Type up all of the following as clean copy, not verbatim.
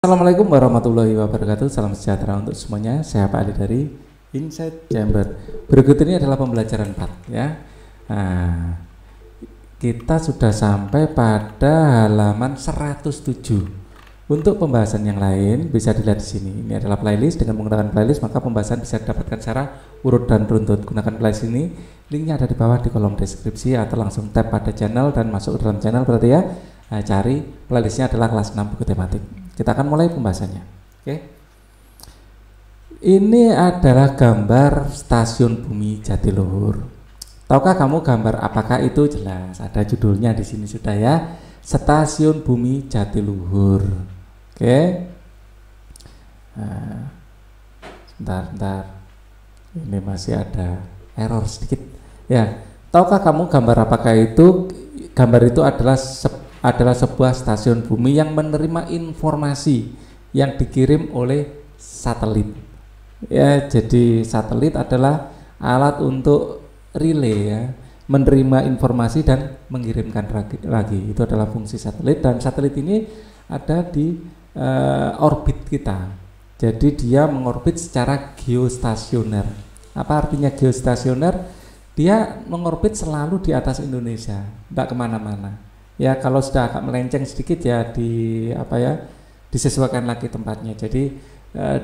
Assalamualaikum warahmatullahi wabarakatuh. Salam sejahtera untuk semuanya. Saya Pak Ali dari Insight Chamber. Berikut ini adalah pembelajaran 4 ya. Nah, kita sudah sampai pada halaman 107. Untuk pembahasan yang lain bisa dilihat di sini. Ini adalah playlist. Dengan menggunakan playlist maka pembahasan bisa didapatkan secara urut dan runtut. Gunakan playlist ini. Linknya ada di bawah di kolom deskripsi atau langsung tap pada channel dan masuk ke dalam channel berarti ya. Nah, cari playlistnya adalah kelas 6 buku tematik. Kita akan mulai pembahasannya. Oke. Ini adalah gambar stasiun bumi Jatiluhur. Tahukah kamu gambar apakah itu? Jelas, ada judulnya di sini sudah ya. Stasiun bumi Jatiluhur. Oke. Nah, sebentar. Ini masih ada error sedikit. Ya. Tahukah kamu gambar apakah itu? Gambar itu adalah sebuah stasiun bumi yang menerima informasi yang dikirim oleh satelit. Ya, jadi satelit adalah alat untuk relay ya, menerima informasi dan mengirimkan lagi. Itu adalah fungsi satelit dan satelit ini ada di orbit kita. Jadi dia mengorbit secara geostasioner. Apa artinya geostasioner? Dia mengorbit selalu di atas Indonesia, tidak kemana-mana. Ya kalau sudah agak melenceng sedikit ya disesuaikan lagi tempatnya. Jadi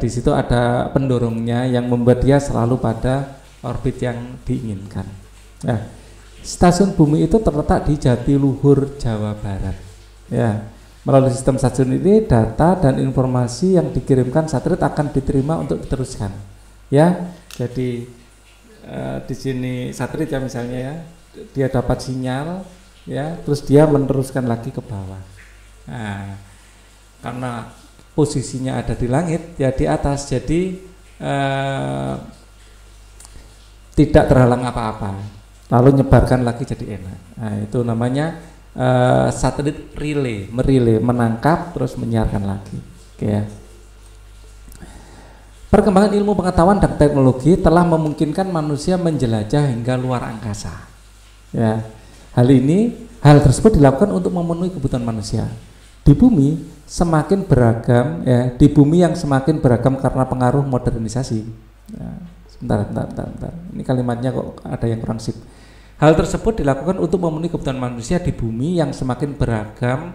di situ ada pendorongnya yang membuat dia selalu pada orbit yang diinginkan. Nah, stasiun bumi itu terletak di Jatiluhur, Jawa Barat. Ya, melalui sistem stasiun ini data dan informasi yang dikirimkan satelit akan diterima untuk diteruskan. Ya, jadi di sini satelit ya misalnya ya, dia dapat sinyal. Ya, terus dia meneruskan lagi ke bawah. Nah, karena posisinya ada di langit, ya di atas, jadi tidak terhalang apa-apa. Lalu nyebarkan lagi jadi enak. Nah, itu namanya satelit relay, menangkap terus menyiarkan lagi. Oke ya. Perkembangan ilmu pengetahuan dan teknologi telah memungkinkan manusia menjelajah hingga luar angkasa. Ya. Hal tersebut dilakukan untuk memenuhi kebutuhan manusia. Di bumi semakin beragam ya, di bumi yang semakin beragam karena pengaruh modernisasi. Ya, sebentar. Ini kalimatnya kok ada yang kurang sip. Hal tersebut dilakukan untuk memenuhi kebutuhan manusia di bumi yang semakin beragam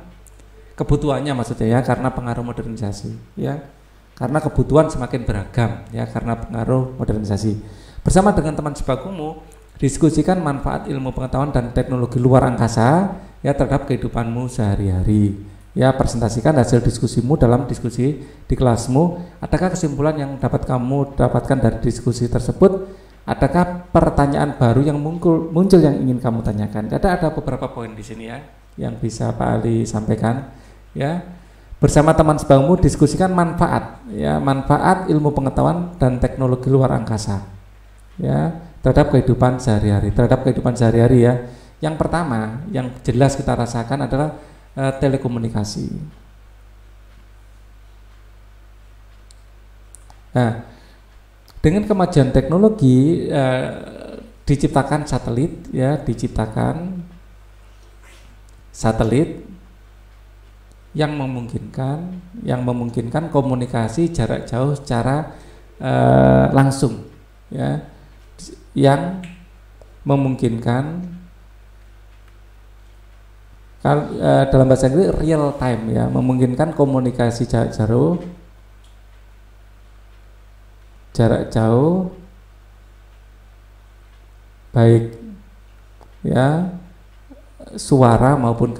kebutuhannya maksudnya ya, karena pengaruh modernisasi ya. Karena kebutuhan semakin beragam ya karena pengaruh modernisasi. Bersama dengan teman sebagumu diskusikan manfaat ilmu pengetahuan dan teknologi luar angkasa ya terhadap kehidupanmu sehari-hari. Ya, presentasikan hasil diskusimu dalam diskusi di kelasmu. Adakah kesimpulan yang dapat kamu dapatkan dari diskusi tersebut? Adakah pertanyaan baru yang muncul yang ingin kamu tanyakan? Ada beberapa poin di sini ya yang bisa Pak Ali sampaikan. Ya, bersama teman sebagumu diskusikan manfaat ilmu pengetahuan dan teknologi luar angkasa. Ya, terhadap kehidupan sehari-hari ya. Yang pertama yang jelas kita rasakan adalah telekomunikasi. Nah, dengan kemajuan teknologi diciptakan satelit yang memungkinkan komunikasi jarak jauh secara langsung ya, yang memungkinkan dalam bahasa Inggris real time ya, memungkinkan komunikasi jarak jauh baik ya suara maupun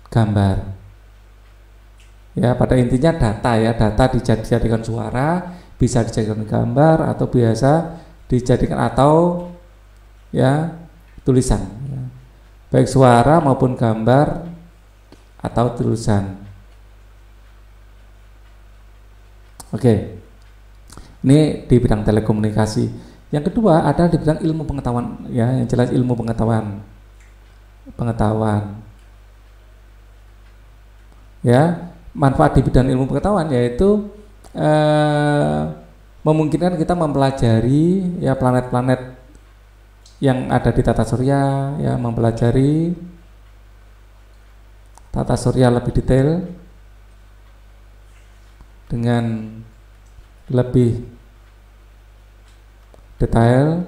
gambar. Ya, pada intinya data dijadikan suara, bisa dijadikan gambar atau biasa dijadikan atau ya tulisan ya. Baik suara maupun gambar atau tulisan. Oke. Ini di bidang telekomunikasi. Yang kedua ada di bidang ilmu pengetahuan ya, yang jelas ilmu pengetahuan. Ya, manfaat di bidang ilmu pengetahuan yaitu memungkinkan kita mempelajari ya planet-planet yang ada di tata surya, ya, mempelajari tata surya lebih detail dengan lebih detail,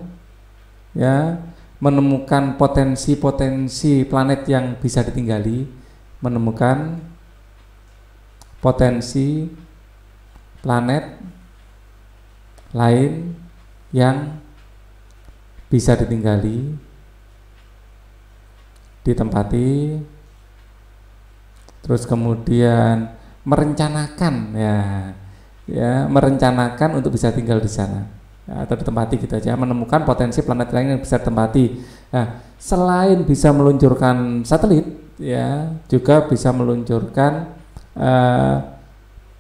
ya, menemukan potensi-potensi planet yang bisa ditinggali, menemukan potensi planet lain yang bisa ditinggali, ditempati, terus kemudian merencanakan, ya merencanakan untuk bisa tinggal di sana, ya, atau ditempati gitu aja, menemukan potensi planet lain yang bisa ditempati. Nah, selain bisa meluncurkan satelit, ya, juga bisa meluncurkan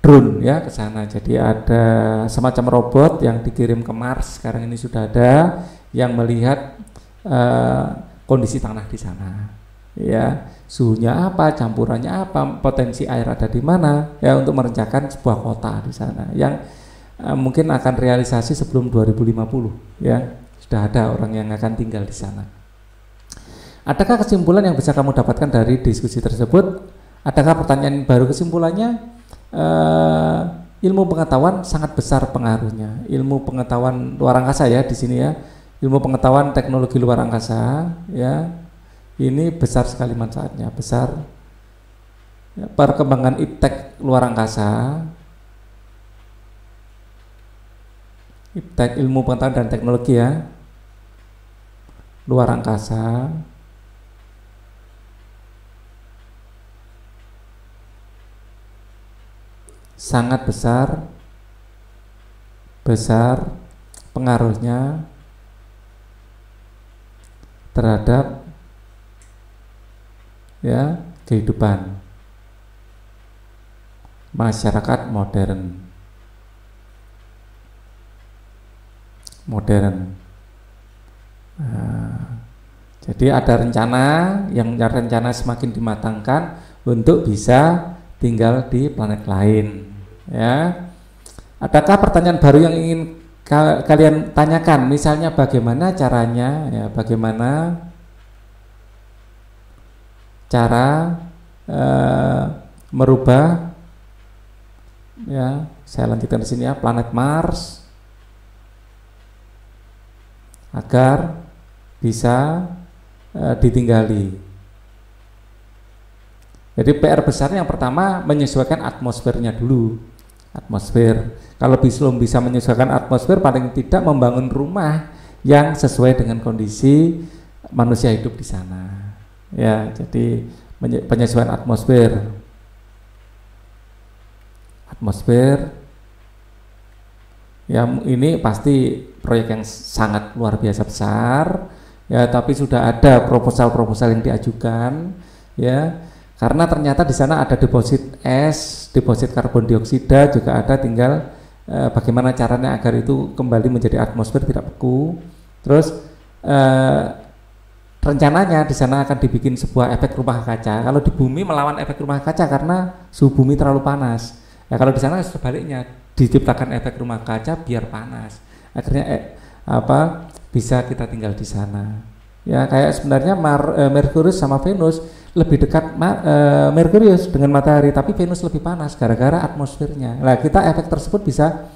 drone, ya, ke sana. Jadi ada semacam robot yang dikirim ke Mars, sekarang ini sudah ada yang melihat kondisi tanah di sana, ya, suhunya apa, campurannya apa, potensi air ada di mana, ya, untuk merencanakan sebuah kota di sana yang mungkin akan realisasi sebelum 2050, ya, sudah ada orang yang akan tinggal di sana. Adakah kesimpulan yang bisa kamu dapatkan dari diskusi tersebut? Adakah pertanyaan baru? Kesimpulannya, ilmu pengetahuan sangat besar pengaruhnya. Ilmu pengetahuan luar angkasa, ya, di sini, ya, ilmu pengetahuan teknologi luar angkasa, ya, ini besar sekali manfaatnya, besar, ya, perkembangan iptek luar angkasa, iptek ilmu pengetahuan dan teknologi, ya, luar angkasa sangat besar pengaruhnya terhadap, ya, kehidupan masyarakat modern. Nah, jadi ada rencana semakin dimatangkan untuk bisa tinggal di planet lain, ya. Adakah pertanyaan baru yang ingin kalian tanyakan? Misalnya bagaimana caranya, ya, bagaimana cara merubah, ya, saya lanjutkan di sini, ya, planet Mars agar bisa ditinggali. Jadi PR besarnya yang pertama menyesuaikan atmosfernya dulu. Atmosfer. Kalau belum bisa menyesuaikan atmosfer, paling tidak membangun rumah yang sesuai dengan kondisi manusia hidup di sana. Ya, jadi penyesuaian atmosfer. Ya, ini pasti proyek yang sangat luar biasa besar, ya, tapi sudah ada proposal-proposal yang diajukan, ya. Karena ternyata di sana ada deposit es, deposit karbon dioksida juga ada, tinggal bagaimana caranya agar itu kembali menjadi atmosfer, tidak beku. Terus rencananya di sana akan dibikin sebuah efek rumah kaca. Kalau di bumi melawan efek rumah kaca karena suhu bumi terlalu panas. Ya, kalau di sana sebaliknya, diciptakan efek rumah kaca biar panas. Akhirnya bisa kita tinggal di sana. Ya, kayak sebenarnya Merkurius sama Venus lebih dekat Merkurius dengan matahari, tapi Venus lebih panas gara-gara atmosfernya. Nah, kita efek tersebut bisa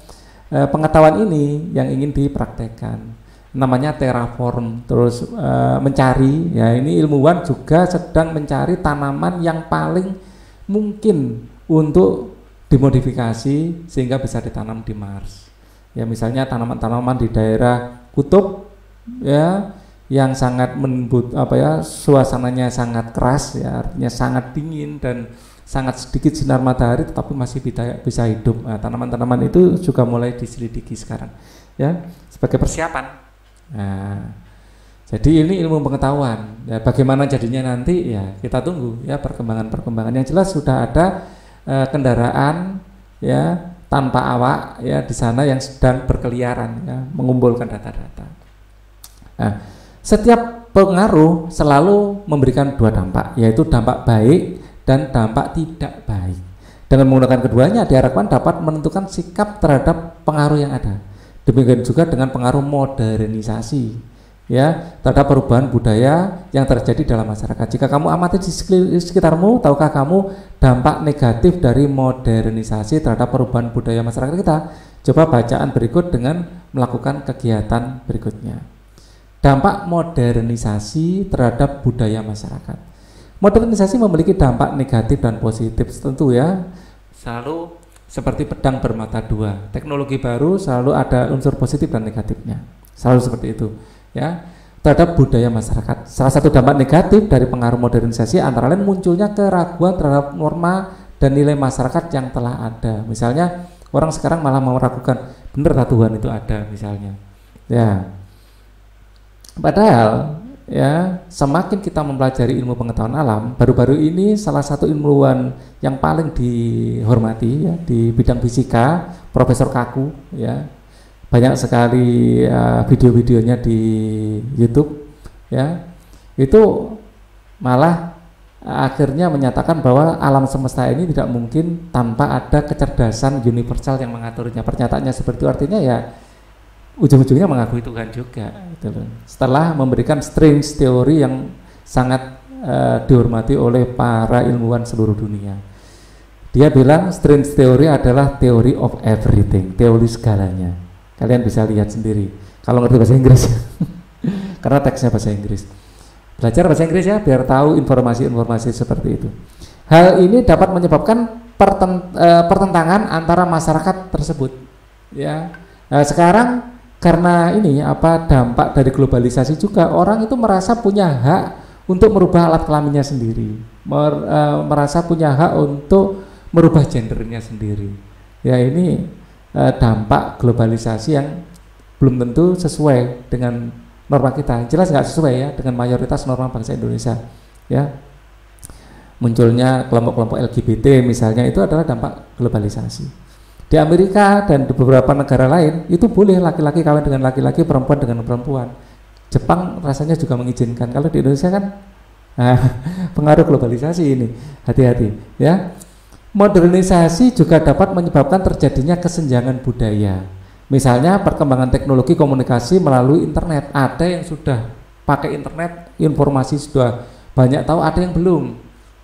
pengetahuan ini yang ingin dipraktekkan. Namanya terraform, terus mencari, ya, ini ilmuwan juga sedang mencari tanaman yang paling mungkin untuk dimodifikasi sehingga bisa ditanam di Mars. Ya, misalnya tanaman-tanaman di daerah kutub, ya, yang sangat suasananya sangat keras, ya, artinya sangat dingin dan sangat sedikit sinar matahari tetapi masih bisa hidup. Nah, tanaman-tanaman itu juga mulai diselidiki sekarang, ya, sebagai persiapan. Nah, jadi ini ilmu pengetahuan, ya, bagaimana jadinya nanti, ya, kita tunggu, ya, perkembangan. Yang jelas sudah ada kendaraan, ya, tanpa awak, ya, di sana yang sedang berkeliaran, ya, mengumpulkan data-data. Nah, setiap pengaruh selalu memberikan dua dampak, yaitu dampak baik dan dampak tidak baik. Dengan menggunakan keduanya diharapkan dapat menentukan sikap terhadap pengaruh yang ada. Demikian juga dengan pengaruh modernisasi, ya, terhadap perubahan budaya yang terjadi dalam masyarakat. Jika kamu amati di sekitarmu, tahukah kamu dampak negatif dari modernisasi terhadap perubahan budaya masyarakat kita? Coba bacaan berikut dengan melakukan kegiatan berikutnya. Dampak modernisasi terhadap budaya masyarakat. Modernisasi memiliki dampak negatif dan positif tentu ya. Selalu seperti pedang bermata dua. Teknologi baru selalu ada unsur positif dan negatifnya. Selalu seperti itu ya. Terhadap budaya masyarakat. Salah satu dampak negatif dari pengaruh modernisasi antara lain munculnya keraguan terhadap norma dan nilai masyarakat yang telah ada. Misalnya orang sekarang malah mau meragukan benar Tuhan itu ada misalnya. Ya. Padahal ya, semakin kita mempelajari ilmu pengetahuan alam, baru-baru ini salah satu ilmuwan yang paling dihormati ya di bidang fisika, Profesor Kaku ya. Banyak sekali video-videonya di YouTube ya. Itu malah akhirnya menyatakan bahwa alam semesta ini tidak mungkin tanpa ada kecerdasan universal yang mengaturnya. Pernyataannya seperti itu artinya ya ujung-ujungnya mengakui Tuhan juga gitu loh. Setelah memberikan strange teori yang sangat dihormati oleh para ilmuwan seluruh dunia. Dia bilang strange teori adalah theory of everything, teori segalanya. Kalian bisa lihat sendiri kalau ngerti bahasa Inggris karena teksnya bahasa Inggris. Belajar bahasa Inggris ya biar tahu informasi-informasi seperti itu. Hal ini dapat menyebabkan pertentangan antara masyarakat tersebut ya. Sekarang karena ini dampak dari globalisasi juga orang itu merasa punya hak untuk merubah alat kelaminnya sendiri, merasa punya hak untuk merubah gendernya sendiri. Ya ini dampak globalisasi yang belum tentu sesuai dengan norma kita. Jelas nggak sesuai ya dengan mayoritas norma bangsa Indonesia. Ya munculnya kelompok-kelompok LGBT misalnya itu adalah dampak globalisasi. Di Amerika dan di beberapa negara lain itu boleh laki-laki kawin dengan laki-laki, perempuan dengan perempuan. Jepang rasanya juga mengizinkan. Kalau di Indonesia kan pengaruh globalisasi ini. Hati-hati ya. Modernisasi juga dapat menyebabkan terjadinya kesenjangan budaya. Misalnya perkembangan teknologi komunikasi melalui internet. Ada yang sudah pakai internet, informasi sudah banyak tahu, ada yang belum.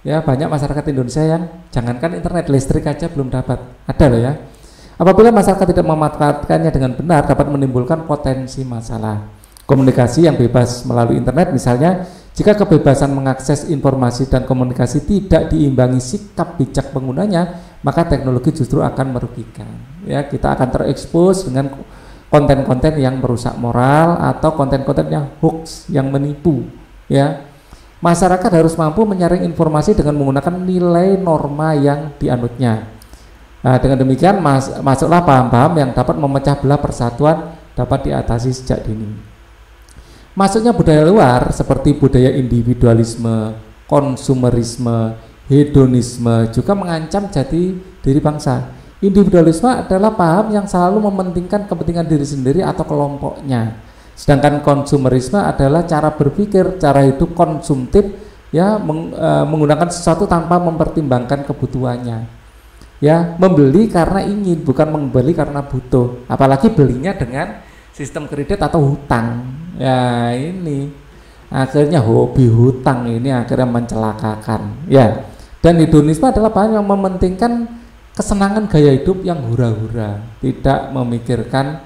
Ya, banyak masyarakat Indonesia yang jangankan internet, listrik aja belum dapat. Ada loh ya. Apabila masyarakat tidak memanfaatkannya dengan benar dapat menimbulkan potensi masalah. Komunikasi yang bebas melalui internet misalnya, jika kebebasan mengakses informasi dan komunikasi tidak diimbangi sikap bijak penggunanya, maka teknologi justru akan merugikan. Ya, kita akan terekspos dengan konten-konten yang merusak moral atau konten-konten yang hoax, yang menipu. Ya, masyarakat harus mampu menyaring informasi dengan menggunakan nilai norma yang dianutnya. Nah, dengan demikian masuklah paham-paham yang dapat memecah belah persatuan dapat diatasi sejak dini. Masuknya budaya luar seperti budaya individualisme, konsumerisme, hedonisme juga mengancam jati diri bangsa. Individualisme adalah paham yang selalu mementingkan kepentingan diri sendiri atau kelompoknya. Sedangkan konsumerisme adalah cara berpikir, cara hidup konsumtif ya, menggunakan sesuatu tanpa mempertimbangkan kebutuhannya. Ya, membeli karena ingin, bukan membeli karena butuh. Apalagi belinya dengan sistem kredit atau hutang. Ya, ini akhirnya hobi hutang ini akhirnya mencelakakan. Ya. Dan hedonisme adalah bahan yang mementingkan kesenangan gaya hidup yang hura-hura, tidak memikirkan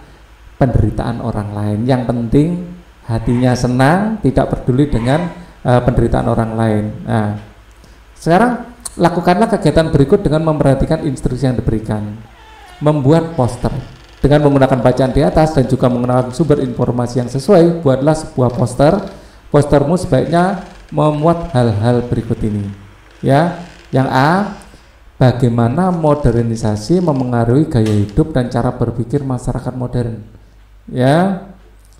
penderitaan orang lain. Yang penting hatinya senang, tidak peduli dengan penderitaan orang lain. Nah, sekarang lakukanlah kegiatan berikut dengan memperhatikan instruksi yang diberikan. Membuat poster dengan menggunakan bacaan di atas dan juga menggunakan sumber informasi yang sesuai. Buatlah sebuah poster. Postermu sebaiknya memuat hal-hal berikut ini. Ya, yang A, bagaimana modernisasi memengaruhi gaya hidup dan cara berpikir masyarakat modern. Ya,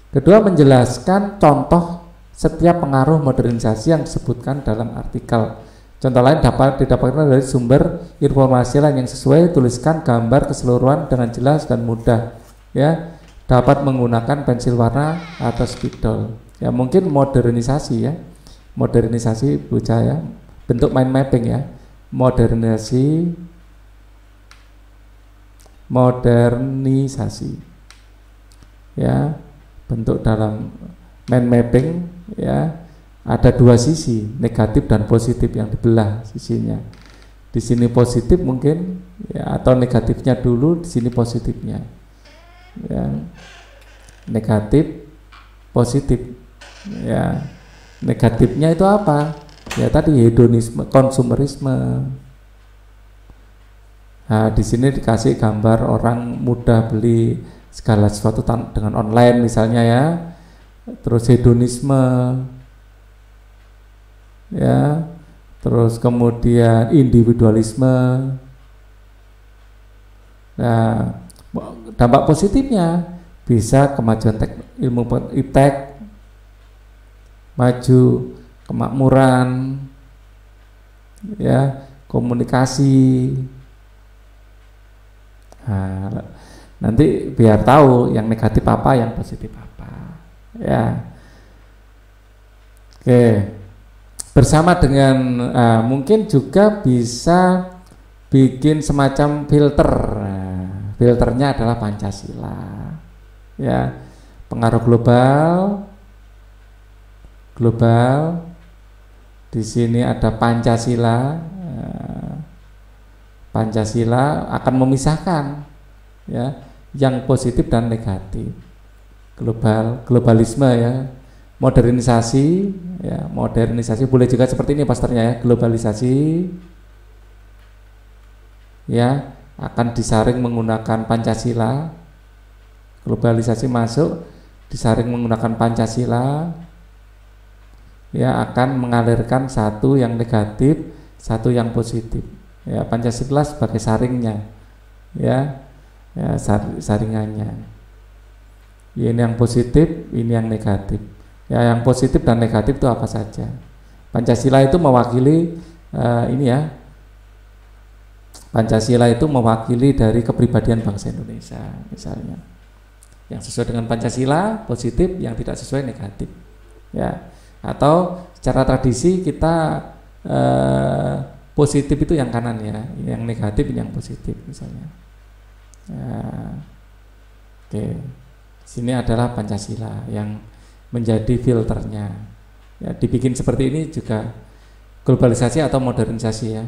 kedua, menjelaskan contoh setiap pengaruh modernisasi yang disebutkan dalam artikel. Contoh lain dapat didapatkan dari sumber informasi lain yang sesuai. Tuliskan gambar keseluruhan dengan jelas dan mudah. Ya, dapat menggunakan pensil warna atau spidol. Ya, mungkin modernisasi ya, modernisasi bocah ya, bentuk mind mapping ya, modernisasi, ya, bentuk dalam mind mapping, ya, ada dua sisi, negatif dan positif yang dibelah sisinya. Di sini positif mungkin, ya, atau negatifnya dulu, di sini positifnya. Ya. Negatif, positif. Ya. Negatifnya itu apa? Ya tadi hedonisme, konsumerisme. Nah, di sini dikasih gambar orang mudah beli segala sesuatu dengan online misalnya, ya. Terus hedonisme, ya. Terus kemudian individualisme. Nah, dampak positifnya bisa kemajuan ilmu iptek, maju, kemakmuran, ya, komunikasi. Nah, nanti biar tahu yang negatif apa, yang positif apa, ya. Oke, bersama dengan mungkin juga bisa bikin semacam filter. Nah, filternya adalah Pancasila, ya. Pengaruh global. Di sini ada Pancasila. Pancasila akan memisahkan, ya, yang positif dan negatif. Globalisme, ya, modernisasi, ya, modernisasi boleh juga seperti ini posternya, ya, globalisasi, ya, akan disaring menggunakan Pancasila. Globalisasi masuk disaring menggunakan Pancasila, ya, akan mengalirkan satu yang negatif, satu yang positif. Ya, Pancasila sebagai saringnya, ya, ya, saringannya. Ini yang positif, ini yang negatif. Ya, yang positif dan negatif itu apa saja. Pancasila itu mewakili ini, ya. Pancasila itu mewakili dari kepribadian bangsa Indonesia, misalnya. Yang sesuai dengan Pancasila positif, yang tidak sesuai negatif. Ya, atau secara tradisi kita positif itu yang kanan, ya, yang negatif ini yang positif misalnya. Oke, sini adalah Pancasila yang menjadi filternya. Ya, dibikin seperti ini juga globalisasi atau modernisasi, ya.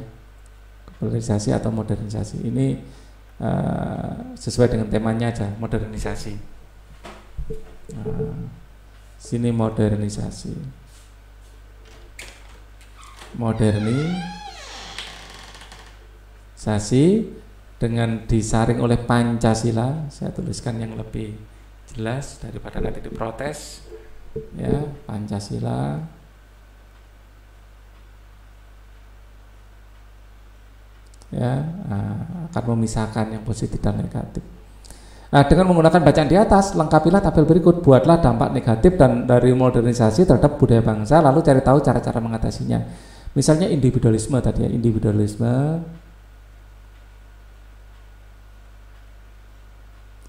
Globalisasi atau modernisasi ini sesuai dengan temanya aja, modernisasi. Sini modernisasi, dengan disaring oleh Pancasila. Saya tuliskan yang lebih jelas daripada nanti diprotes, ya. Pancasila, ya, akan memisahkan yang positif dan negatif. Nah, dengan menggunakan bacaan di atas, lengkapilah tabel berikut. Buatlah dampak negatif dan dari modernisasi terhadap budaya bangsa, lalu cari tahu cara-cara mengatasinya. Misalnya individualisme tadi, ya, individualisme,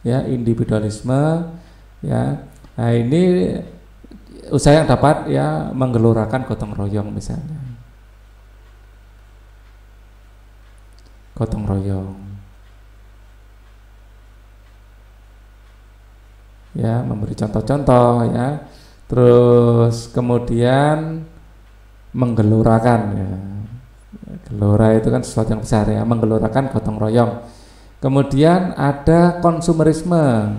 ya, individualisme, ya. Nah, ini usaha yang dapat, ya, menggelorakan gotong royong misalnya. Gotong royong, ya, memberi contoh-contoh, ya. Terus kemudian menggelorakan, ya. Gelora itu kan sesuatu yang besar, ya, menggelorakan gotong royong. Kemudian ada konsumerisme,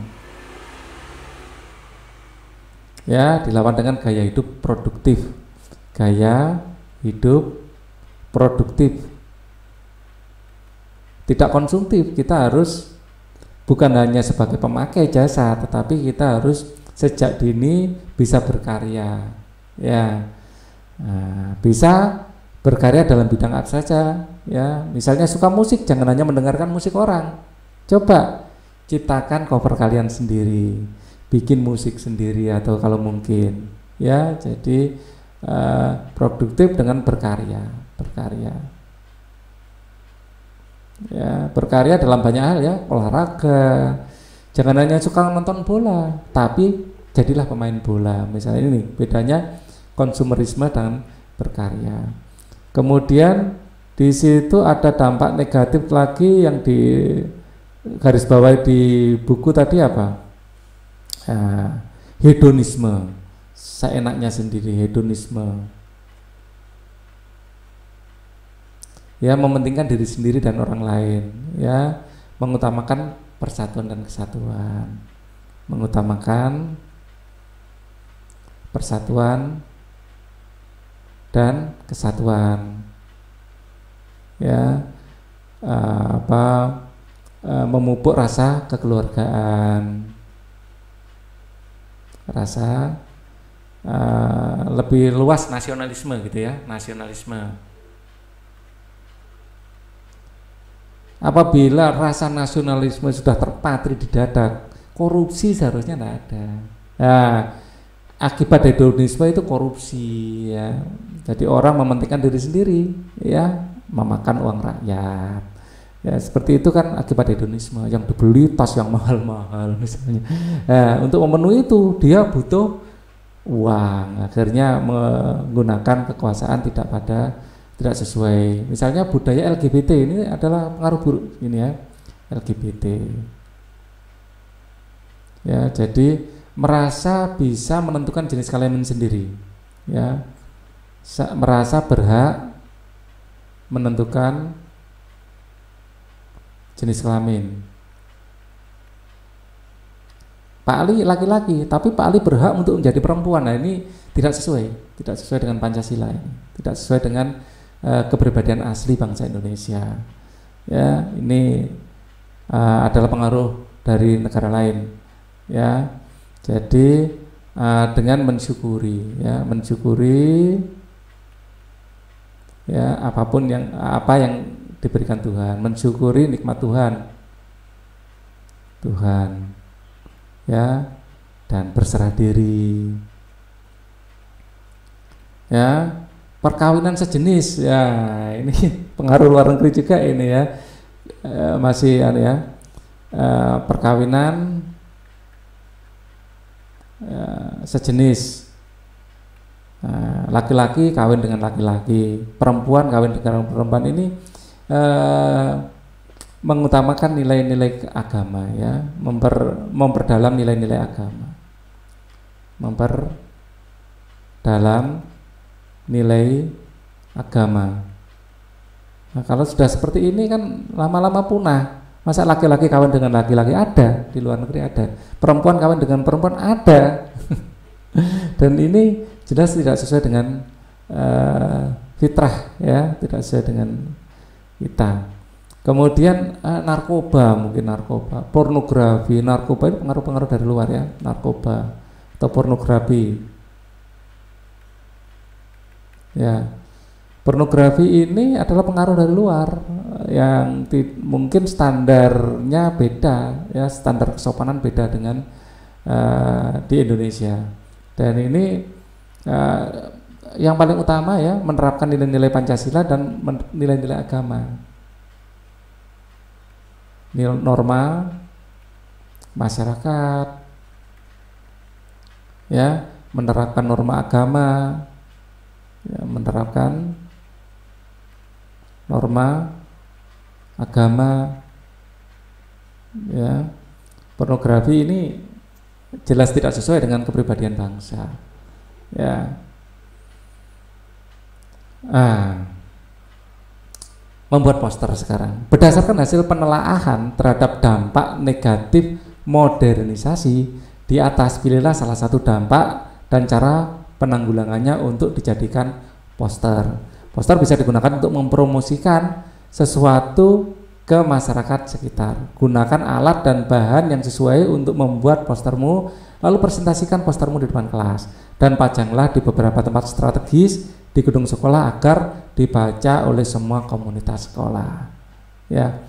ya, dilawan dengan gaya hidup produktif. Gaya hidup produktif, tidak konsumtif. Kita harus bukan hanya sebagai pemakai jasa, tetapi kita harus sejak dini bisa berkarya, ya. Nah, bisa berkarya dalam bidang apa saja, ya. Misalnya suka musik, jangan hanya mendengarkan musik orang. Coba ciptakan cover kalian sendiri, bikin musik sendiri atau kalau mungkin, ya. Jadi produktif dengan berkarya, ya, berkarya dalam banyak hal, ya, olahraga. Jangan hanya suka nonton bola, tapi jadilah pemain bola. Misalnya ini bedanya konsumerisme dan berkarya. Kemudian di situ ada dampak negatif lagi yang di garis bawah di buku tadi apa? Hedonisme. seenaknya sendiri, hedonisme. Ya, mementingkan diri sendiri dan orang lain, ya, mengutamakan persatuan dan kesatuan, mengutamakan persatuan dan kesatuan, ya, memupuk rasa kekeluargaan, rasa lebih luas nasionalisme gitu ya, nasionalisme. Apabila rasa nasionalisme sudah terpatri di dada, korupsi seharusnya tidak ada. Nah, akibat hedonisme itu korupsi, ya. Jadi orang mementingkan diri sendiri, ya, memakan uang rakyat. Ya, seperti itu kan akibat hedonisme, yang dibeli tas yang mahal-mahal misalnya. Nah, untuk memenuhi itu dia butuh uang, akhirnya menggunakan kekuasaan tidak sesuai. Misalnya budaya LGBT ini adalah pengaruh buruk ini ya, LGBT. Ya, jadi merasa bisa menentukan jenis kelamin sendiri, ya, merasa berhak menentukan jenis kelamin. Pak Ali laki-laki, tapi Pak Ali berhak untuk menjadi perempuan. Nah, ini tidak sesuai dengan Pancasila ini, tidak sesuai dengan kepribadian asli bangsa Indonesia. Ya, ini adalah pengaruh dari negara lain. Ya, jadi dengan mensyukuri, ya, ya, apapun apa yang diberikan Tuhan, mensyukuri nikmat Tuhan, ya, dan berserah diri, ya. Perkawinan sejenis, ya, ini pengaruh luar negeri juga ini ya, masih ya, perkawinan sejenis, laki-laki kawin dengan laki-laki, perempuan kawin dengan perempuan, ini mengutamakan nilai-nilai agama, ya, memperdalam nilai-nilai agama, memperdalam nilai agama. Nah, kalau sudah seperti ini kan lama-lama punah. Masa laki-laki kawin dengan laki-laki? Ada di luar negeri, ada. Perempuan kawin dengan perempuan? Ada. Dan ini jelas tidak sesuai dengan fitrah, ya, tidak sesuai dengan kita. Kemudian narkoba, pornografi, narkoba itu pengaruh-pengaruh dari luar, ya, narkoba atau pornografi. Ya, pornografi ini adalah pengaruh dari luar yang mungkin standarnya beda, ya, standar kesopanan beda dengan di Indonesia. Dan ini yang paling utama, ya, menerapkan nilai-nilai Pancasila dan nilai-nilai agama, norma masyarakat, ya, menerapkan norma agama, ya, menerapkan norma agama, ya. Pornografi ini jelas tidak sesuai dengan kepribadian bangsa, ya. Membuat poster sekarang berdasarkan hasil penelaahan terhadap dampak negatif modernisasi, di atas pilihlah salah satu dampak dan cara penanggulangannya untuk dijadikan poster. Poster bisa digunakan untuk mempromosikan sesuatu ke masyarakat sekitar. Gunakan alat dan bahan yang sesuai untuk membuat postermu, lalu presentasikan postermu di depan kelas dan pajanglah di beberapa tempat strategis di gedung sekolah agar dibaca oleh semua komunitas sekolah. Ya.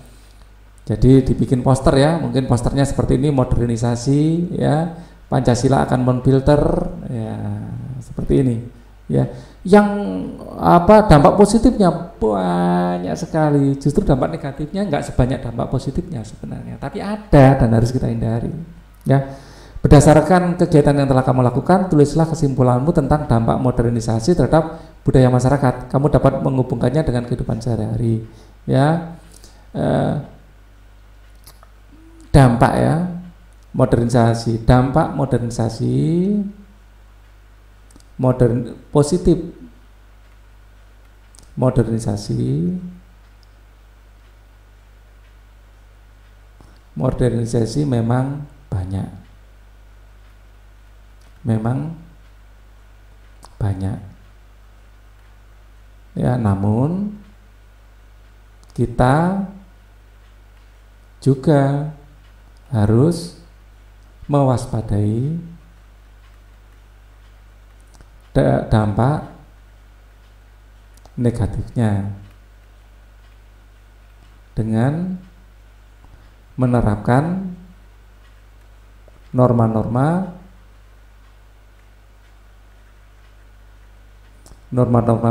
Jadi dibikin poster, ya, mungkin posternya seperti ini, modernisasi, ya, Pancasila akan memfilter, ya, seperti ini, ya. Yang dampak positifnya banyak sekali, justru dampak negatifnya enggak sebanyak dampak positifnya sebenarnya, tapi ada dan harus kita hindari, ya. Berdasarkan kegiatan yang telah kamu lakukan, tulislah kesimpulanmu tentang dampak modernisasi terhadap budaya masyarakat. Kamu dapat menghubungkannya dengan kehidupan sehari-hari, ya. Dampak, ya, dampak modernisasi positif modernisasi memang banyak, ya, namun kita juga harus mewaspadai dampak negatifnya dengan menerapkan norma-norma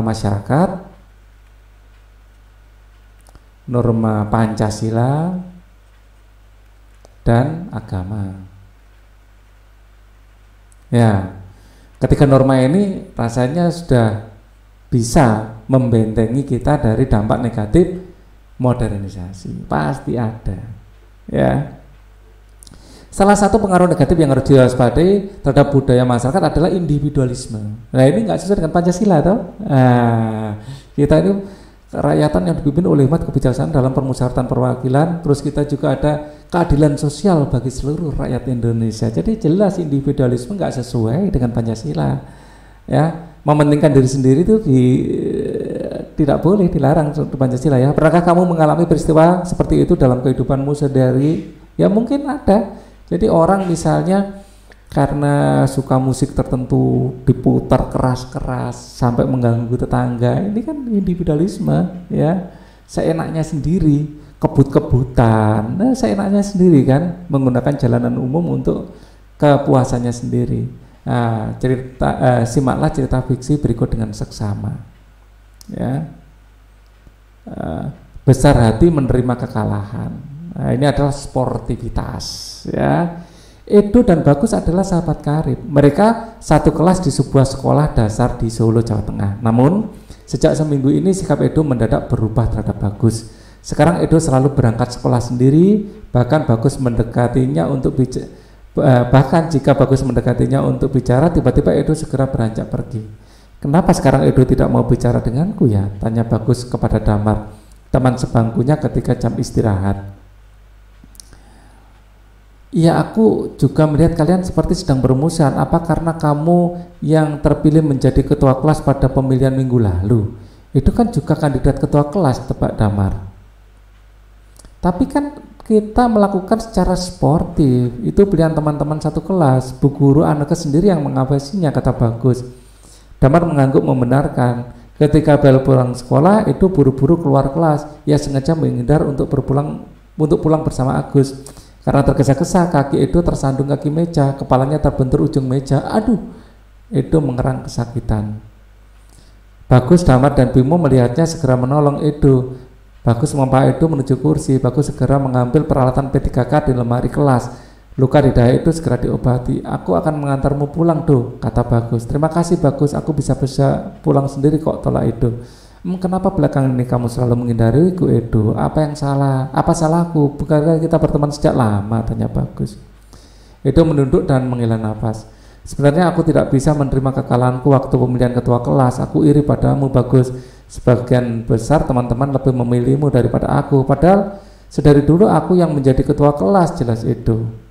masyarakat, norma Pancasila dan agama. Ya, ketika norma ini rasanya sudah bisa membentengi kita dari dampak negatif modernisasi, pasti ada. Ya, salah satu pengaruh negatif yang harus diwaspadai terhadap budaya masyarakat adalah individualisme. Nah, ini nggak sesuai dengan Pancasila, toh. Nah, kita ini kerakyatan yang dipimpin oleh umat kebijaksanaan dalam permusyawaratan perwakilan, terus kita juga ada keadilan sosial bagi seluruh rakyat Indonesia. Jadi jelas individualisme nggak sesuai dengan Pancasila. Ya, mementingkan diri sendiri itu tidak boleh, dilarang di Pancasila. Ya, pernahkah kamu mengalami peristiwa seperti itu dalam kehidupanmu sehari-hari? Ya mungkin ada. Jadi orang misalnya karena suka musik tertentu diputar keras-keras sampai mengganggu tetangga, ini kan individualisme, ya, seenaknya sendiri, kebut-kebutan, nah, seenaknya sendiri kan, menggunakan jalanan umum untuk kepuasannya sendiri. Nah, simaklah cerita fiksi berikut dengan seksama, ya. Besar hati menerima kekalahan. Nah, ini adalah sportivitas, ya. Edo dan Bagus adalah sahabat karib. Mereka satu kelas di sebuah sekolah dasar di Solo, Jawa Tengah. Namun, sejak seminggu ini sikap Edo mendadak berubah terhadap Bagus. Sekarang Edo selalu berangkat sekolah sendiri, bahkan Bagus mendekatinya untuk bahkan jika Bagus mendekatinya untuk bicara, tiba-tiba Edo segera beranjak pergi. Kenapa sekarang Edo tidak mau bicara denganku ya? Tanya Bagus kepada Damar, teman sebangkunya ketika jam istirahat. Ya, aku juga melihat kalian seperti sedang bermusuhan. Apa karena kamu yang terpilih menjadi ketua kelas pada pemilihan minggu lalu? Itu kan juga kandidat ketua kelas, tebak Damar. Tapi kan kita melakukan secara sportif. Itu pilihan teman-teman satu kelas. Bu Guru Anneke sendiri yang mengawasinya, kata Bagus. Damar mengangguk membenarkan. Ketika bel pulang sekolah, itu buru-buru keluar kelas. Ia sengaja menghindar untuk pulang bersama Agus. Karena tergesa-gesa, kaki Edo tersandung kaki meja, kepalanya terbentur ujung meja. Aduh, Edo mengerang kesakitan. Bagus, Damar, dan Bimo melihatnya segera menolong Edo. Bagus membawa Edo menuju kursi. Bagus segera mengambil peralatan P3K di lemari kelas. Luka di dada Edo segera diobati. Aku akan mengantarmu pulang, Do, kata Bagus. Terima kasih, Bagus, aku bisa pulang sendiri kok, tolak Edo. Kenapa belakangan ini kamu selalu menghindariku, Edo? Apa yang salah? Apa salahku? Bukankah kita berteman sejak lama? Tanya Bagus. Edo menunduk dan menghela nafas. Sebenarnya aku tidak bisa menerima kekalahanku waktu pemilihan ketua kelas. Aku iri padamu, Bagus. Sebagian besar teman-teman lebih memilihmu daripada aku. Padahal sedari dulu aku yang menjadi ketua kelas, jelas Edo.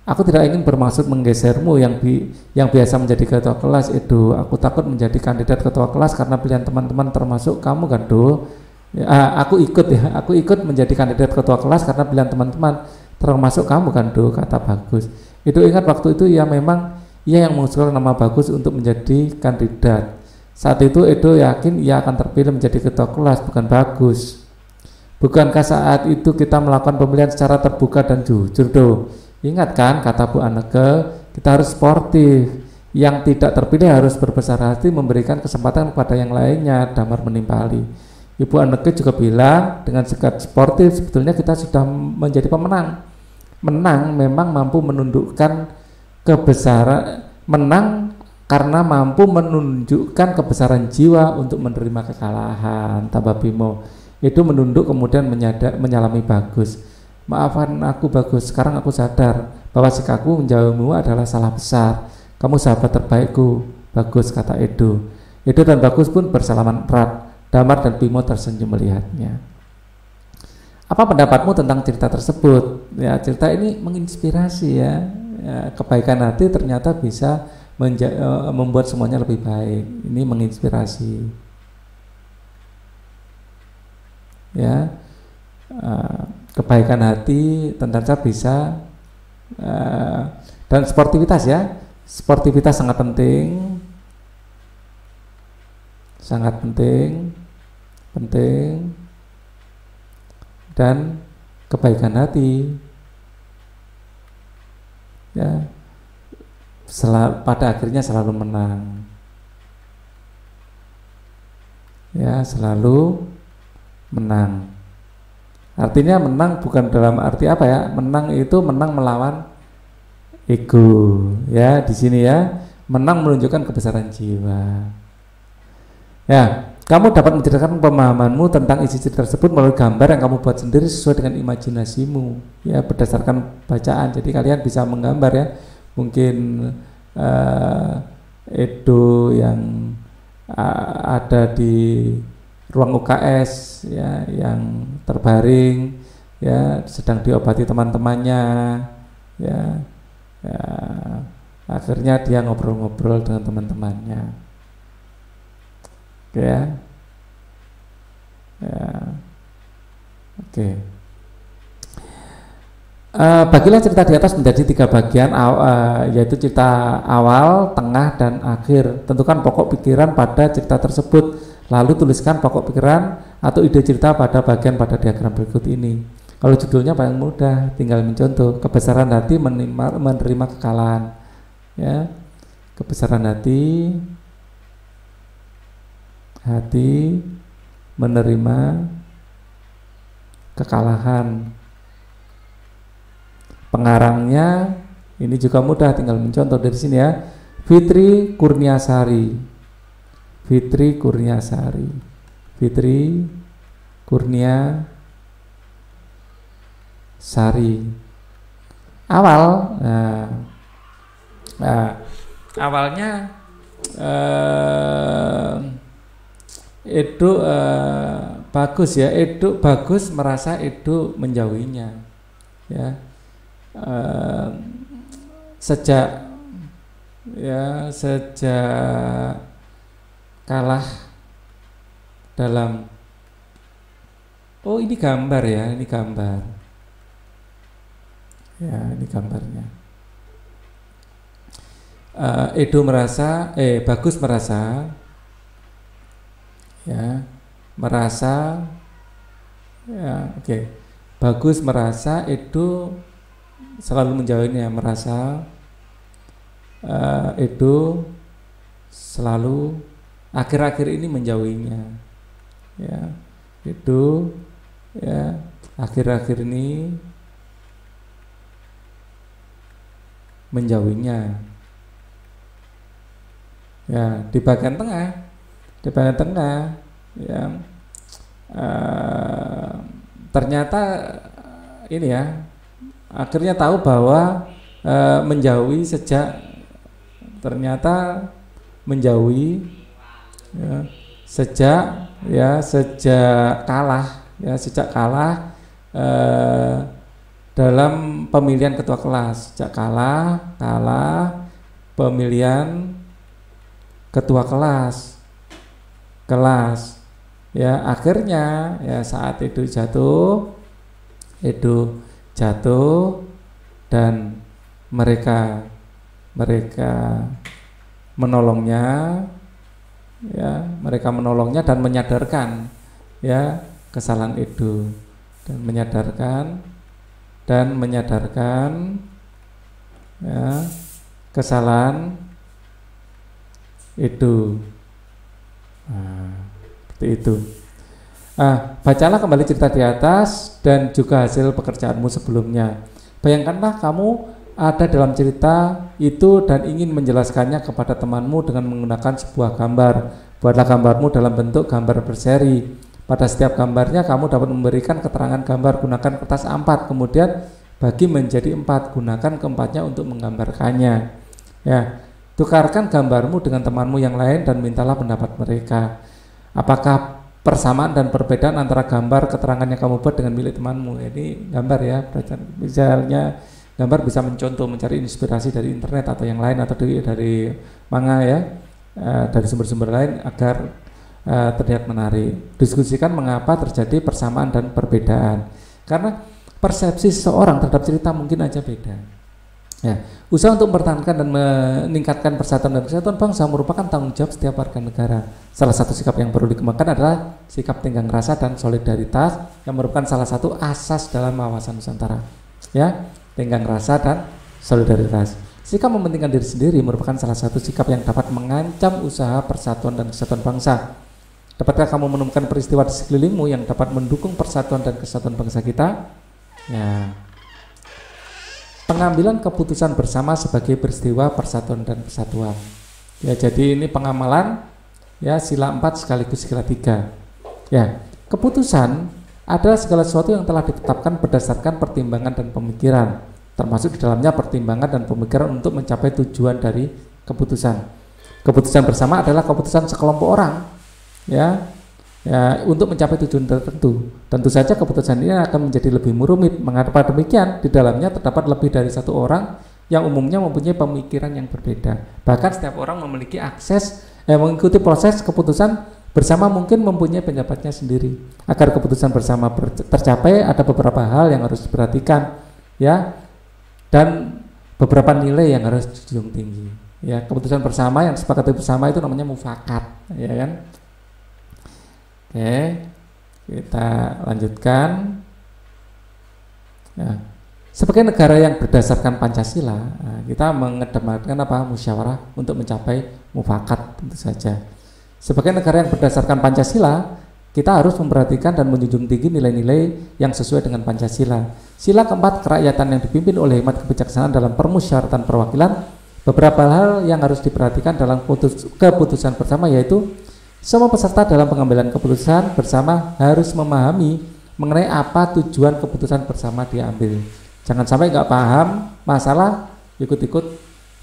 Aku tidak ingin bermaksud menggesermu yang biasa menjadi ketua kelas, Edo. Aku takut menjadi kandidat ketua kelas karena pilihan teman-teman termasuk kamu kan, Do. Ya, aku ikut menjadi kandidat ketua kelas karena pilihan teman-teman termasuk kamu kan, Do, kata Bagus. Edo ingat waktu itu ia yang mengusulkan nama Bagus untuk menjadi kandidat. Saat itu Edo yakin ia akan terpilih menjadi ketua kelas, bukan Bagus. Bukankah saat itu kita melakukan pemilihan secara terbuka dan jujur, Do? Ingat kan, kata Bu Anneke, kita harus sportif. Yang tidak terpilih harus berbesar hati memberikan kesempatan kepada yang lainnya, Damar menimpali. Ibu Anneke juga bilang, dengan sikap sportif sebetulnya kita sudah menjadi pemenang. Menang memang mampu menundukkan menang karena mampu menunjukkan kebesaran jiwa untuk menerima kekalahan, tambah Bimo. Itu menunduk kemudian menyalami Bagus. Maafkan aku, Bagus, sekarang aku sadar bahwa sikapku menjauhimu adalah salah besar. Kamu sahabat terbaikku, Bagus, kata Edo. Edo dan Bagus pun bersalaman erat. Damar dan Bimo tersenyum melihatnya. Apa pendapatmu tentang cerita tersebut? Ya, cerita ini menginspirasi ya. Ya, kebaikan hati ternyata bisa membuat semuanya lebih baik. Ini menginspirasi. Ya, kebaikan hati tentu saja bisa, dan sportivitas ya. Sportivitas sangat penting. Sangat penting dan kebaikan hati ya pada akhirnya selalu menang ya, selalu menang. Artinya menang bukan dalam arti apa ya, menang itu menang melawan ego ya, di sini ya, menang menunjukkan kebesaran jiwa. Ya, kamu dapat menceritakan pemahamanmu tentang isi cerita tersebut melalui gambar yang kamu buat sendiri sesuai dengan imajinasimu, ya, berdasarkan bacaan. Jadi kalian bisa menggambar ya, mungkin Edo yang ada di ruang UKS, ya, yang terbaring, ya, sedang diobati teman-temannya, ya, ya, akhirnya dia ngobrol-ngobrol dengan teman-temannya. Oke ya, ya. Oke. Bagilah cerita di atas menjadi 3 bagian, yaitu cerita awal, tengah, dan akhir. Tentukan pokok pikiran pada cerita tersebut, lalu tuliskan pokok pikiran atau ide cerita pada bagian pada diagram berikut ini. Kalau judulnya paling mudah, tinggal mencontoh. Kebesaran hati menerima kekalahan, ya. Kebesaran hati menerima kekalahan. Pengarangnya ini juga mudah, tinggal mencontoh dari sini ya. Fitri Kurniasari. Awalnya Edo Bagus ya, Edo Bagus merasa Edo menjauhinya ya, sejak kalah dalam, ini gambar ya, ini gambarnya. Edo merasa, Bagus merasa Bagus merasa Edo selalu menjauhinya, merasa Edo selalu akhir-akhir ini menjauhinya, ya. Edo ya akhir-akhir ini menjauhinya, ya. Di bagian tengah ya, ternyata ini ya, akhirnya tahu bahwa menjauhi sejak kalah dalam pemilihan ketua kelas, sejak kalah pemilihan ketua kelas ya. Akhirnya ya saat Edo jatuh dan mereka menolongnya ya, dan menyadarkan ya kesalahan Edo, dan menyadarkan ya kesalahan Edo. Seperti itu. Bacalah kembali cerita di atas dan juga hasil pekerjaanmu sebelumnya. Bayangkanlah kamu ada dalam cerita itu dan ingin menjelaskannya kepada temanmu dengan menggunakan sebuah gambar. Buatlah gambarmu dalam bentuk gambar berseri. Pada setiap gambarnya kamu dapat memberikan keterangan gambar. Gunakan kertas A4, kemudian bagi menjadi 4. Gunakan keempatnya untuk menggambarkannya. Ya, Tukarkan gambarmu dengan temanmu yang lain dan mintalah pendapat mereka. Apakah persamaan dan perbedaan antara gambar keterangan yang kamu buat dengan milik temanmu? Ini gambar ya, misalnya gambar bisa mencontoh, mencari inspirasi dari internet atau yang lain, atau dari manga ya, dari sumber-sumber lain agar terlihat menarik. Diskusikan mengapa terjadi persamaan dan perbedaan. Karena persepsi seseorang terhadap cerita mungkin aja beda. Ya, usaha untuk mempertahankan dan meningkatkan persatuan dan kesatuan bangsa merupakan tanggung jawab setiap warga negara. Salah satu sikap yang perlu dikembangkan adalah sikap tenggang rasa dan solidaritas yang merupakan salah satu asas dalam wawasan Nusantara. Ya, tenggang rasa dan solidaritas. Sikap mementingkan diri sendiri merupakan salah satu sikap yang dapat mengancam usaha persatuan dan kesatuan bangsa. Dapatkah kamu menemukan peristiwa di sekelilingmu yang dapat mendukung persatuan dan kesatuan bangsa kita? Ya. Pengambilan keputusan bersama sebagai peristiwa persatuan dan kesatuan. Ya, jadi ini pengamalan ya sila 4 sekaligus sila 3. Ya, keputusan adalah segala sesuatu yang telah ditetapkan berdasarkan pertimbangan dan pemikiran, termasuk di dalamnya pertimbangan dan pemikiran untuk mencapai tujuan dari keputusan. Keputusan bersama adalah keputusan sekelompok orang ya untuk mencapai tujuan tertentu. Tentu saja keputusan ini akan menjadi lebih rumit. Mengapa demikian? Di dalamnya terdapat lebih dari satu orang yang umumnya mempunyai pemikiran yang berbeda. Bahkan setiap orang memiliki akses mengikuti proses keputusan bersama, mungkin mempunyai pendapatnya sendiri. Agar keputusan bersama tercapai, ada beberapa hal yang harus diperhatikan ya, dan beberapa nilai yang harus dijunjung tinggi. Ya, keputusan bersama yang disepakati bersama itu namanya mufakat, ya kan? Oke, kita lanjutkan. Ya. Sebagai negara yang berdasarkan Pancasila, kita mengedepankan apa? Musyawarah untuk mencapai mufakat, tentu saja. Sebagai negara yang berdasarkan Pancasila, kita harus memperhatikan dan menjunjung tinggi nilai-nilai yang sesuai dengan Pancasila. Sila keempat, kerakyatan yang dipimpin oleh hikmat kebijaksanaan dalam permusyawaratan perwakilan. Beberapa hal yang harus diperhatikan dalam keputusan bersama, yaitu semua peserta dalam pengambilan keputusan bersama harus memahami mengenai apa tujuan keputusan bersama diambil. Jangan sampai nggak paham masalah ikut-ikut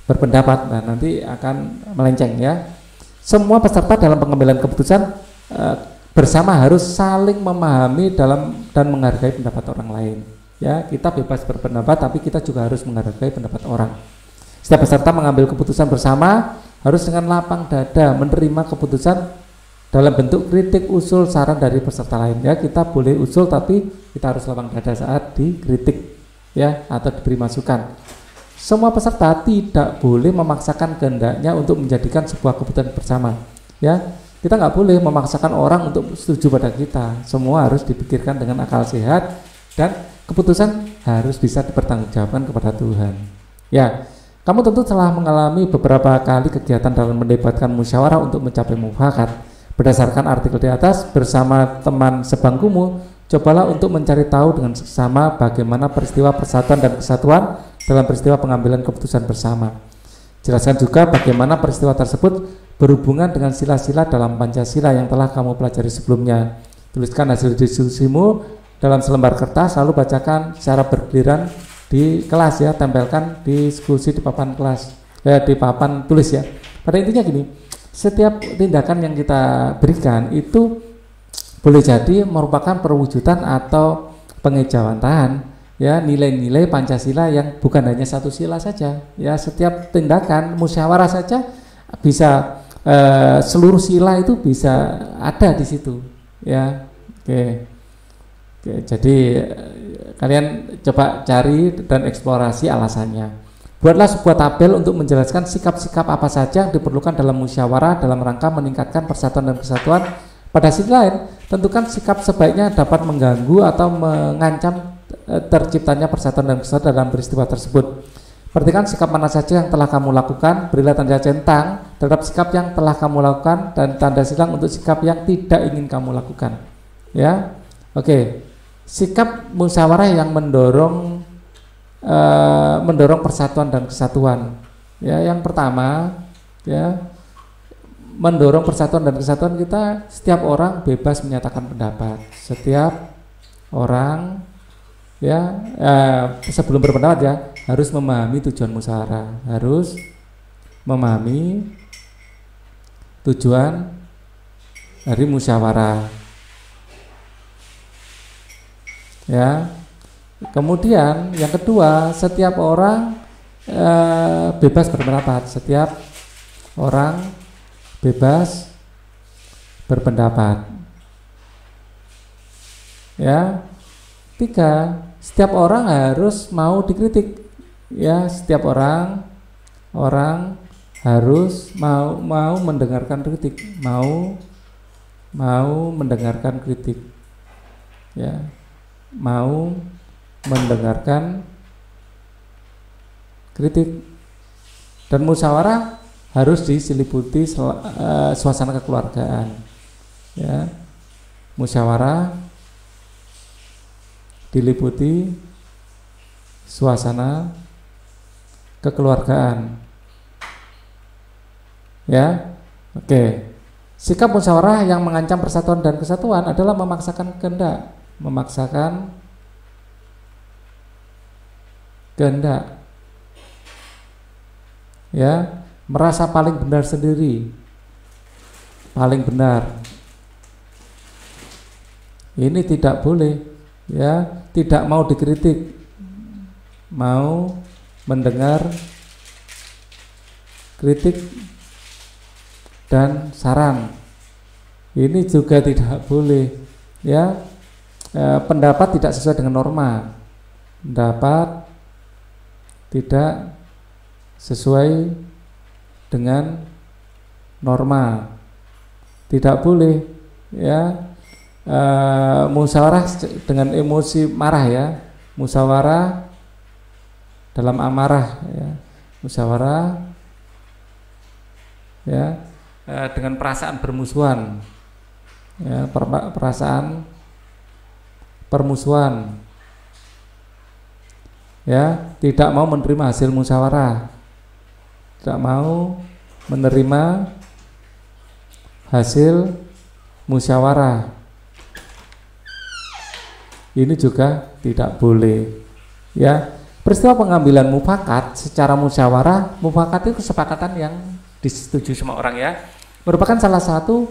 berpendapat, nah nanti akan melenceng ya. Semua peserta dalam pengambilan keputusan bersama harus saling memahami dan menghargai pendapat orang lain. Ya, kita bebas berpendapat, tapi kita juga harus menghargai pendapat orang. Setiap peserta mengambil keputusan bersama harus dengan lapang dada menerima keputusan dalam bentuk kritik, usul, saran dari peserta lain. Ya, kita boleh usul tapi kita harus lapang dada saat dikritik ya, atau diberi masukan. Semua peserta tidak boleh memaksakan kehendaknya untuk menjadikan sebuah keputusan bersama. Ya, kita nggak boleh memaksakan orang untuk setuju pada kita. Semua harus dipikirkan dengan akal sehat dan keputusan harus bisa dipertanggungjawabkan kepada Tuhan. Ya, kamu tentu telah mengalami beberapa kali kegiatan dalam melibatkan musyawarah untuk mencapai mufakat. Berdasarkan artikel di atas, bersama teman sebangkumu, cobalah untuk mencari tahu dengan seksama bagaimana peristiwa persatuan dan kesatuan dalam peristiwa pengambilan keputusan bersama. Jelaskan juga bagaimana peristiwa tersebut berhubungan dengan sila-sila dalam Pancasila yang telah kamu pelajari sebelumnya. Tuliskan hasil diskusimu dalam selembar kertas, lalu bacakan secara bergiliran di kelas ya, tempelkan diskusi di papan kelas, di papan tulis ya. Pada intinya gini, setiap tindakan yang kita berikan itu boleh jadi merupakan perwujudan atau pengejawantahan ya nilai-nilai Pancasila yang bukan hanya satu sila saja ya. Setiap tindakan musyawarah saja bisa seluruh sila itu bisa ada di situ ya. Oke, jadi kalian coba cari dan eksplorasi alasannya. Buatlah sebuah tabel untuk menjelaskan sikap-sikap apa saja yang diperlukan dalam musyawarah dalam rangka meningkatkan persatuan dan kesatuan. Pada sisi lain, tentukan sikap sebaiknya dapat mengganggu atau mengancam terciptanya persatuan dan kesatuan dalam peristiwa tersebut. Perhatikan sikap mana saja yang telah kamu lakukan, berilah tanda centang terhadap sikap yang telah kamu lakukan dan tanda silang untuk sikap yang tidak ingin kamu lakukan. Ya, oke. Sikap musyawarah yang mendorong persatuan dan kesatuan. Ya, yang pertama, ya, mendorong persatuan dan kesatuan kita, setiap orang bebas menyatakan pendapat. Setiap orang sebelum berpendapat ya harus memahami tujuan musyawarah, harus memahami tujuan dari musyawarah. Ya. Kemudian yang kedua, setiap orang bebas berpendapat. Setiap orang bebas berpendapat. Ya. 3, setiap orang harus mau dikritik. Ya, setiap orang harus mau mendengarkan kritik, mau mendengarkan kritik. Ya. Mau mendengarkan kritik. Dan musyawarah harus diseliputi suasana kekeluargaan. Ya. Musyawarah diliputi suasana kekeluargaan. Ya. Oke. Sikap musyawarah yang mengancam persatuan dan kesatuan adalah memaksakan kehendak, ya, merasa paling benar sendiri, paling benar. Ini tidak boleh, ya, tidak mau dikritik, mau mendengar kritik dan saran. Ini juga tidak boleh, ya. Pendapat tidak sesuai dengan norma, pendapat tidak sesuai dengan norma, tidak boleh, ya. Musyawarah dengan emosi marah, ya, musyawarah dalam amarah, ya, musyawarah, ya, dengan perasaan bermusuhan, ya, perasaan permusuhan, ya, tidak mau menerima hasil musyawarah, tidak mau menerima hasil musyawarah. Ini juga tidak boleh, ya. Peristiwa pengambilan mufakat secara musyawarah, mufakat itu kesepakatan yang disetujui semua orang, ya, merupakan salah satu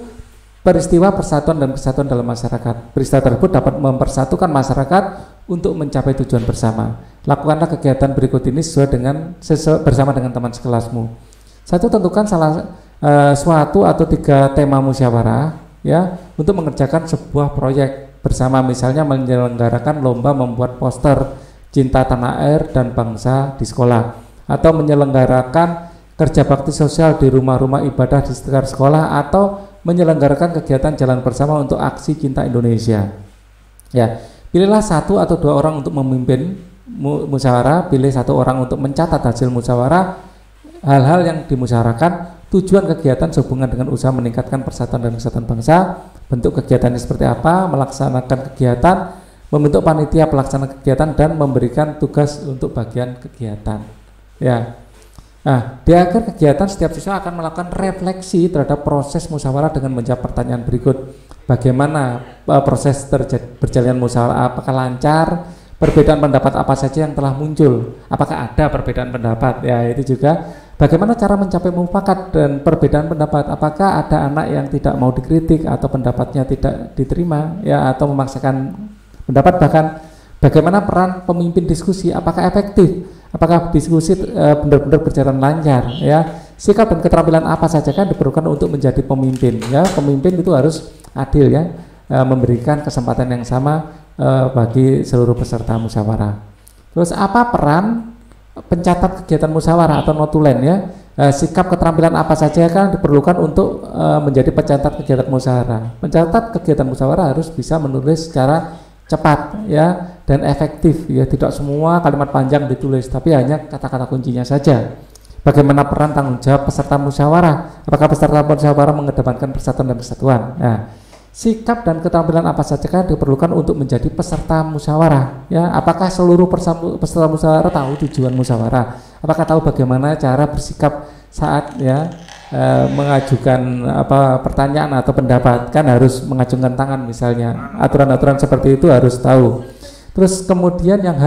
peristiwa persatuan dan kesatuan dalam masyarakat. Peristiwa tersebut dapat mempersatukan masyarakat untuk mencapai tujuan bersama. Lakukanlah kegiatan berikut ini bersama dengan teman sekelasmu. 1, tentukan suatu atau 3 tema musyawarah, ya, untuk mengerjakan sebuah proyek bersama, misalnya menyelenggarakan lomba membuat poster cinta tanah air dan bangsa di sekolah, atau menyelenggarakan kerja bakti sosial di rumah-rumah ibadah di sekitar sekolah, atau menyelenggarakan kegiatan jalan bersama untuk aksi cinta Indonesia. Ya, pilihlah 1 atau 2 orang untuk memimpin musyawarah, pilih 1 orang untuk mencatat hasil musyawarah, hal-hal yang dimusyawarakan, tujuan kegiatan sehubungan dengan usaha meningkatkan persatuan dan kesatuan bangsa, bentuk kegiatannya seperti apa, melaksanakan kegiatan, membentuk panitia pelaksana kegiatan, dan memberikan tugas untuk bagian kegiatan. Ya. Nah, di akhir kegiatan setiap siswa akan melakukan refleksi terhadap proses musyawarah dengan menjawab pertanyaan berikut. Bagaimana proses berjalan musyawarah? Apakah lancar? Perbedaan pendapat apa saja yang telah muncul? Apakah ada perbedaan pendapat? Ya, itu juga. Bagaimana cara mencapai mufakat dan perbedaan pendapat? Apakah ada anak yang tidak mau dikritik atau pendapatnya tidak diterima, ya, atau memaksakan pendapat? Bahkan bagaimana peran pemimpin diskusi? Apakah efektif? Apakah diskusi benar-benar berjalan lancar, ya? Sikap dan keterampilan apa saja kan diperlukan untuk menjadi pemimpin, ya? Pemimpin itu harus adil, ya, memberikan kesempatan yang sama bagi seluruh peserta musyawarah. Terus apa peran pencatat kegiatan musyawarah atau notulen, ya? Sikap keterampilan apa saja kan diperlukan untuk menjadi pencatat kegiatan musyawarah. Pencatat kegiatan musyawarah harus bisa menulis secara cepat, ya, dan efektif, ya, tidak semua kalimat panjang ditulis tapi hanya kata-kata kuncinya saja. Bagaimana peran tanggung jawab peserta musyawarah? Apakah peserta musyawarah mengedepankan persatuan dan kesatuan? Nah, sikap dan keterampilan apa saja kan diperlukan untuk menjadi peserta musyawarah, ya? Apakah seluruh peserta musyawarah tahu tujuan musyawarah? Apakah tahu bagaimana cara bersikap saat, ya, mengajukan pertanyaan atau pendapat? Kan harus mengacungkan tangan misalnya, aturan-aturan seperti itu harus tahu. Terus kemudian yang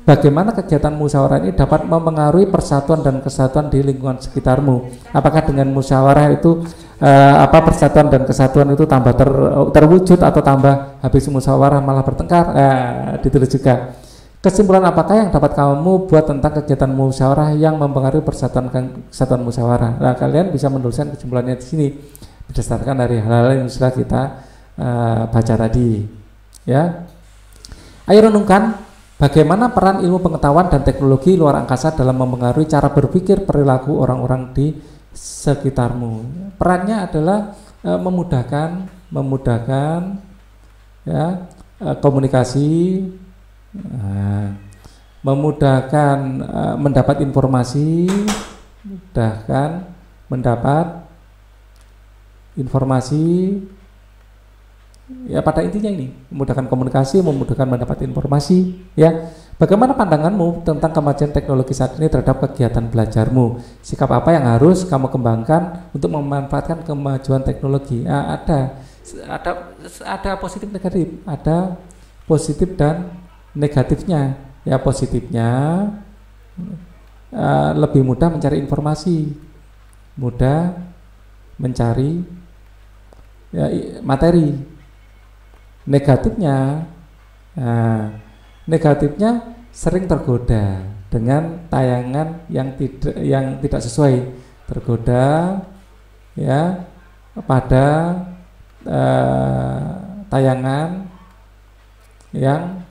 bagaimana kegiatan musyawarah ini dapat mempengaruhi persatuan dan kesatuan di lingkungan sekitarmu. Apakah dengan musyawarah itu persatuan dan kesatuan itu tambah terwujud atau tambah habis musyawarah malah bertengkar? Ditulis juga. Kesimpulan apakah yang dapat kamu buat tentang kegiatan musyawarah yang mempengaruhi persatuan kesatuan musyawarah? Nah, kalian bisa menuliskan kesimpulannya di sini berdasarkan dari hal-hal yang sudah kita baca tadi. Ya, ayo renungkan bagaimana peran ilmu pengetahuan dan teknologi luar angkasa dalam mempengaruhi cara berpikir perilaku orang-orang di sekitarmu. Perannya adalah memudahkan ya, komunikasi, memudahkan mendapat informasi, ya pada intinya ini memudahkan komunikasi, memudahkan mendapat informasi. Ya, bagaimana pandanganmu tentang kemajuan teknologi saat ini terhadap kegiatan belajarmu? Sikap apa yang harus kamu kembangkan untuk memanfaatkan kemajuan teknologi? Ada positif negatif, ada positif dan negatifnya. Ya, positifnya lebih mudah mencari informasi, mudah mencari materi. Negatifnya sering tergoda dengan tayangan yang tidak sesuai, tergoda ya pada tayangan yang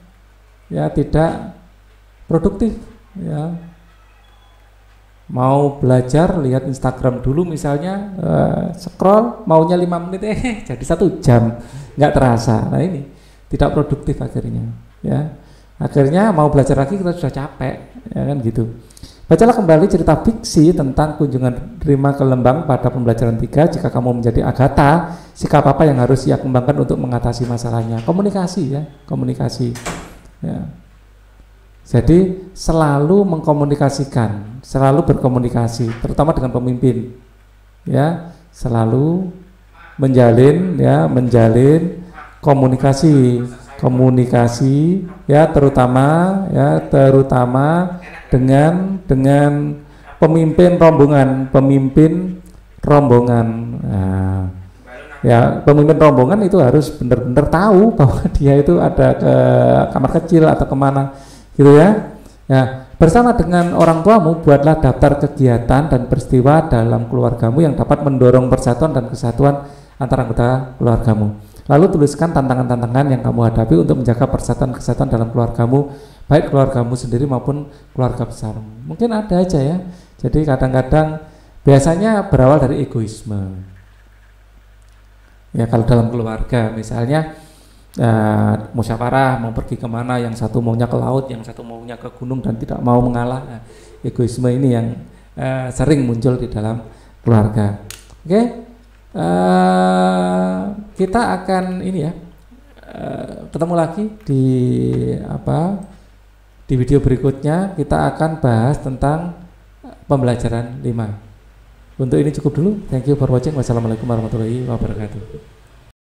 tidak produktif. Ya, mau belajar lihat Instagram dulu misalnya, scroll maunya 5 menit jadi 1 jam, nggak terasa. Nah, ini tidak produktif akhirnya. Ya, akhirnya mau belajar lagi kita sudah capek, ya kan gitu. Bacalah kembali cerita fiksi tentang kunjungan Rima ke Lembang pada pembelajaran 3. Jika kamu menjadi Agatha, sikap apa yang harus ia kembangkan untuk mengatasi masalahnya? Komunikasi, ya, komunikasi. Ya. Jadi selalu mengkomunikasikan, selalu berkomunikasi, terutama dengan pemimpin. Ya, selalu menjalin komunikasi ya, terutama dengan pemimpin rombongan. Nah, ya, pemimpin rombongan itu harus benar-benar tahu bahwa dia itu ada ke kamar kecil atau kemana gitu ya. Ya, bersama dengan orang tuamu buatlah daftar kegiatan dan peristiwa dalam keluargamu yang dapat mendorong persatuan dan kesatuan antara anggota keluargamu. Lalu tuliskan tantangan-tantangan yang kamu hadapi untuk menjaga persatuan kesatuan dalam keluargamu, baik keluargamu sendiri maupun keluarga besar. Mungkin ada aja ya. Jadi kadang-kadang biasanya berawal dari egoisme. Ya, kalau dalam keluarga misalnya musyawarah mau pergi kemana, yang satu maunya ke laut, yang satu maunya ke gunung dan tidak mau mengalah. Nah, egoisme ini yang sering muncul di dalam keluarga. Oke, kita akan ini ya ketemu lagi di di video berikutnya. Kita akan bahas tentang pembelajaran 5. Untuk ini cukup dulu. Thank you for watching. Wassalamualaikum warahmatullahi wabarakatuh.